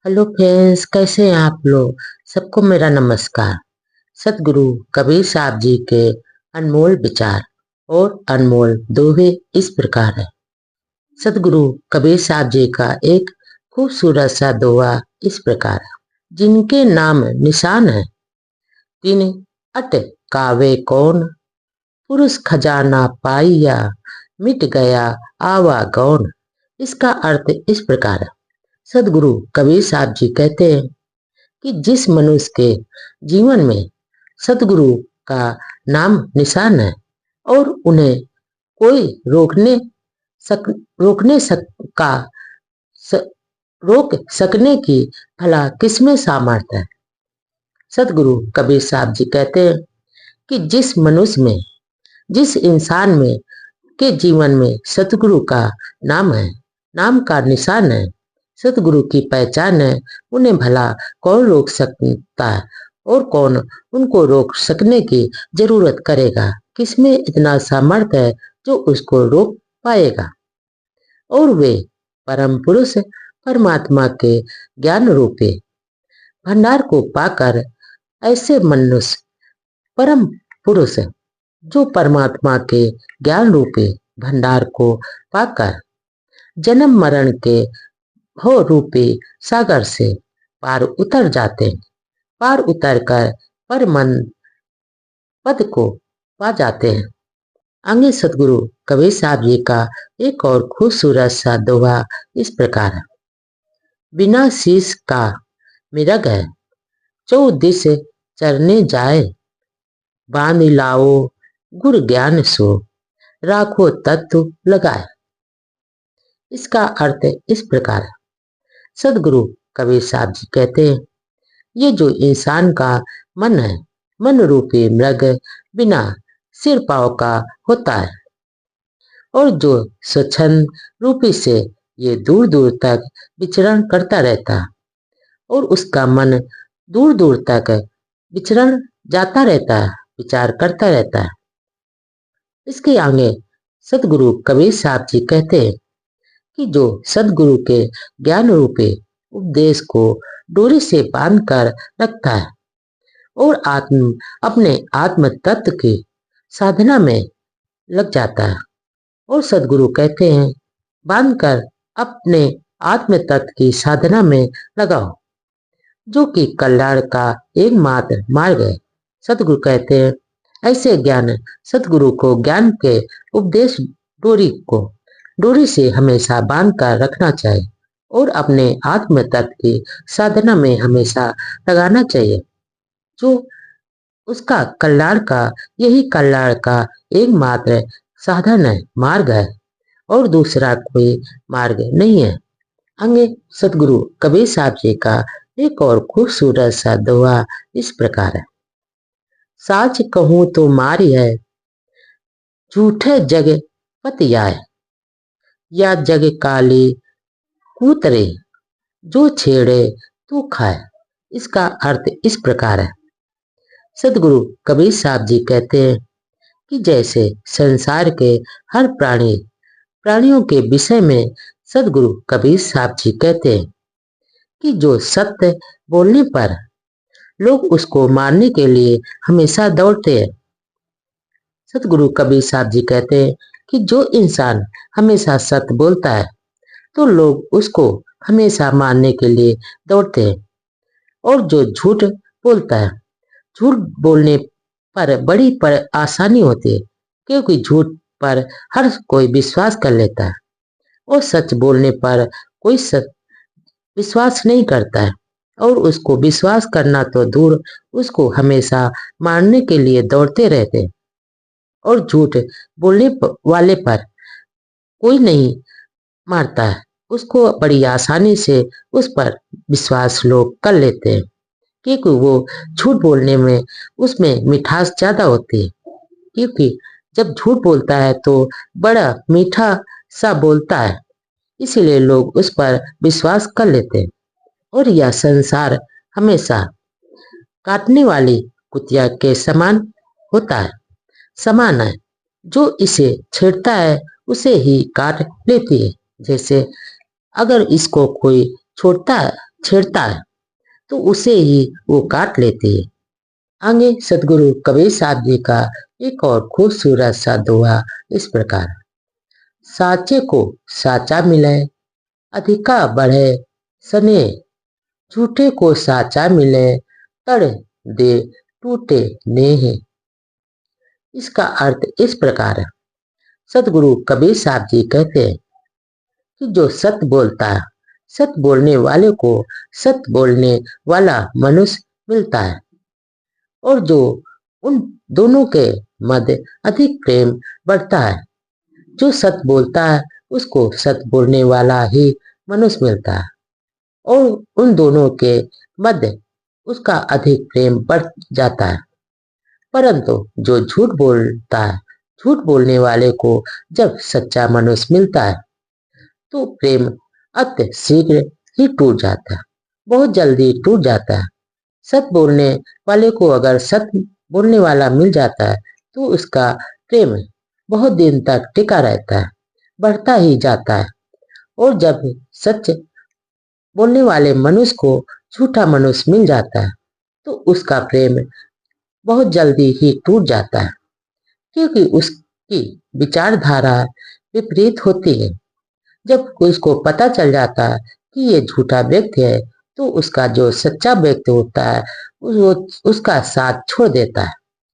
Hello friends, कैसे हैं आप लोग। सबको मेरा नमस्कार। सतगुरु कबीर साहब जी के अनमोल विचार और अनमोल दोहे इस प्रकार है। सतगुरु कबीर साहब जी का एक खूबसूरत सा दोहा इस प्रकार है। जिनके नाम निशान है तिन अट कावे कौन, पुरुष खजाना पाइया मिट गया आवा गौन। इसका अर्थ इस प्रकार है। सदगुरु कबीर साहब जी कहते हैं कि जिस मनुष्य के जीवन में सतगुरु का नाम निशान है और उन्हें कोई सक, रोकने सक, का स, रोक सकने की भला किसमें सामर्थ्य है। सतगुरु कबीर साहब जी कहते हैं कि जिस मनुष्य में, जिस इंसान में के जीवन में सतगुरु का नाम है, नाम का निशान है, सतगुरु की पहचान है, उन्हें भला कौन रोक सकता है और कौन उनको रोक सकने की जरूरत करेगा। किसमें इतना सामर्थ्य है जो उसको रोक पाएगा। और वे परम पुरुष परमात्मा के ज्ञान रूपी भंडार को पाकर ऐसे मनुष्य परम पुरुष जो परमात्मा के ज्ञान रूपी भंडार को पाकर जन्म मरण के हो रूपी सागर से पार उतर जाते हैं। पार उतर कर परमन पद को पा जाते हैं। आगे सतगुरु कबीर साहब जी का एक और खूबसूरत सा दोहा इस प्रकार है। बिना शीश का मिरग है, चौदिश चरने जाए, बांध लाओ गुर ज्ञान सो, राखो तत्व लगाए। इसका अर्थ इस प्रकार है। सदगुरु कबीर साहब जी कहते हैं, ये जो इंसान का मन है, मन रूपी मृग बिना सिर पांव का होता है और जो स्वच्छंद रूपी से ये दूर दूर तक विचरण करता रहता है और उसका मन दूर दूर तक विचरण जाता रहता है, विचार करता रहता है। इसके आगे सदगुरु कबीर साहब जी कहते हैं कि जो सदगुरु के ज्ञान रूपी उपदेश को डोरी से बांध कर रखता है और अपने आत्म तत्व की साधना में लग जाता है। और सदगुरु कहते हैं, बांध कर अपने आत्म तत्व की साधना में लगाओ, जो कि कल्याण का एकमात्र मार्ग है। सदगुरु कहते हैं, ऐसे ज्ञान सदगुरु को ज्ञान के उपदेश डोरी से हमेशा बांध कर रखना चाहिए और अपने आत्म तत्व की साधना में हमेशा लगाना चाहिए, जो उसका कल्याण का एकमात्र साधन है, मार्ग है और दूसरा कोई मार्ग नहीं है। आगे सतगुरु कबीर साहब जी का एक और खूबसूरत सा दोहा इस प्रकार है। साच कहूं तो मारी है, झूठे जग पतियाए, या जग काली कूतरे, जो छेड़े तो खाए। इसका अर्थ इस प्रकार है। सदगुरु कबीर साहब जी कहते हैं कि जैसे संसार के हर प्राणियों के विषय में सदगुरु कबीर साहब जी कहते हैं कि जो सत्य बोलने पर लोग उसको मारने के लिए हमेशा दौड़ते हैं। सदगुरु कबीर साहब जी कहते हैं कि जो इंसान हमेशा सत्य बोलता है तो लोग उसको हमेशा मारने के लिए दौड़ते हैं। और जो झूठ बोलता है, झूठ बोलने पर बड़ी आसानी होती है, क्योंकि झूठ पर हर कोई विश्वास कर लेता है और सच बोलने पर कोई विश्वास नहीं करता है और उसको विश्वास करना तो दूर, उसको हमेशा मारने के लिए दौड़ते रहते हैं। और झूठ बोलने वाले पर कोई नहीं मारता है, उसको बड़ी आसानी से उस पर विश्वास लोग कर लेते हैं, क्योंकि वो झूठ बोलने में उसमें मिठास ज्यादा होती है। क्योंकि जब झूठ बोलता है तो बड़ा मीठा सा बोलता है, इसीलिए लोग उस पर विश्वास कर लेते हैं। और यह संसार हमेशा काटने वाली कुतिया के समान है, जो इसे छेड़ता है उसे ही काट लेती है। जैसे अगर इसको कोई छोड़ता है छेड़ता है तो उसे ही वो काट लेते हैं। आगे सदगुरु कबीर साहब जी का एक और खूबसूरत सा दोहा इस प्रकार। साचे को साचा मिले, अधिका बढ़े सने, झूठे को साचा मिले, तड़ दे टूटे नेह। इसका अर्थ इस प्रकार है। सतगुरु कबीर साहब जी कहते हैं कि जो सत्य बोलता है, सत्य बोलने वाले को सत्य बोलने वाला मनुष्य मिलता है, और जो उन दोनों के मध्य अधिक प्रेम बढ़ता है। जो सत्य बोलता है उसको सत्य बोलने वाला ही मनुष्य मिलता है, और उन दोनों के मध्य उसका अधिक प्रेम बढ़ जाता है। परंतु जो झूठ बोलता है, झूठ बोलने वाले को जब सच्चा मनुष्य मिलता है तो प्रेम अति शीघ्र ही टूट जाता है, बहुत जल्दी टूट जाता है। सत्य बोलने वाले को अगर सत्य बोलने वाला मिल जाता है तो उसका प्रेम बहुत दिन तक टिका रहता है, बढ़ता ही जाता है। और जब सच बोलने वाले मनुष्य को झूठा मनुष्य मिल जाता है तो उसका प्रेम बहुत जल्दी ही टूट जाता है, क्योंकि उसकी विचारधारा विपरीत होती है। जब उसको पता चल जाता है कि ये झूठा व्यक्ति है तो उसका जो सच्चा व्यक्ति होता है वो उसका साथ छोड़ देता है।